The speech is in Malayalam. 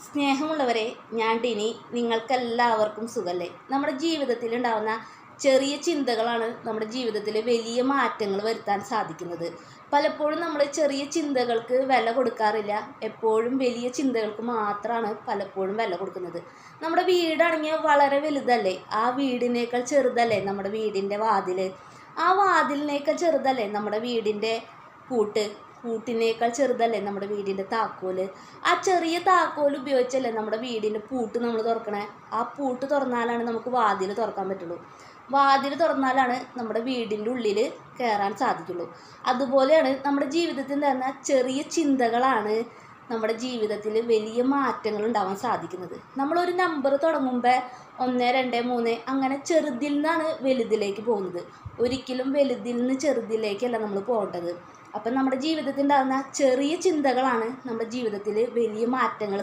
സ്നേഹമുള്ളവരെ, ഞാൻ ടിനി. നിങ്ങൾക്കെല്ലാവർക്കും സുഖല്ലേ? നമ്മുടെ ജീവിതത്തിൽ ഉണ്ടാകുന്ന ചെറിയ ചിന്തകളാണ് നമ്മുടെ ജീവിതത്തിൽ വലിയ മാറ്റങ്ങൾ വരുത്താൻ സാധിക്കുന്നത്. പലപ്പോഴും നമ്മൾ ചെറിയ ചിന്തകൾക്ക് വില കൊടുക്കാറില്ല. എപ്പോഴും വലിയ ചിന്തകൾക്ക് മാത്രമാണ് പലപ്പോഴും വില കൊടുക്കുന്നത്. നമ്മുടെ വീടാണെങ്കിൽ വളരെ വലുതല്ലേ? ആ വീടിനേക്കാൾ ചെറുതല്ലേ നമ്മുടെ വീടിൻ്റെ വാതിൽ? ആ വാതിലിനേക്കാൾ ചെറുതല്ലേ നമ്മുടെ വീടിൻ്റെ പൂട്ടിനേക്കാൾ ചെറുതല്ലേ നമ്മുടെ വീടിൻ്റെ താക്കോല്? ആ ചെറിയ താക്കോൽ ഉപയോഗിച്ചല്ലേ നമ്മുടെ വീടിൻ്റെ പൂട്ട് നമ്മൾ തുറക്കണേ? ആ പൂട്ട് തുറന്നാലാണ് നമുക്ക് വാതിൽ തുറക്കാൻ പറ്റുള്ളൂ. വാതിൽ തുറന്നാലാണ് നമ്മുടെ വീടിൻ്റെ ഉള്ളിൽ കയറാൻ സാധിക്കുള്ളൂ. അതുപോലെയാണ് നമ്മുടെ ജീവിതത്തിൽ തന്നെ ചെറിയ ചിന്തകളാണ് നമ്മുടെ ജീവിതത്തിൽ വലിയ മാറ്റങ്ങൾ ഉണ്ടാവാൻ സാധിക്കുന്നത്. നമ്മളൊരു നമ്പർ തുടങ്ങുമ്പോൾ 1, 2, 3 അങ്ങനെ ചെറുതിൽ നിന്നാണ് വലുതിലേക്ക് പോകുന്നത്. ഒരിക്കലും വലുതിൽ നിന്ന് ചെറുതിലേക്കല്ല നമ്മൾ പോകേണ്ടത്. അപ്പം നമ്മുടെ ജീവിതത്തിൽ ഉണ്ടാകുന്ന ചെറിയ ചിന്തകളാണ് നമ്മുടെ ജീവിതത്തിൽ വലിയ മാറ്റങ്ങൾ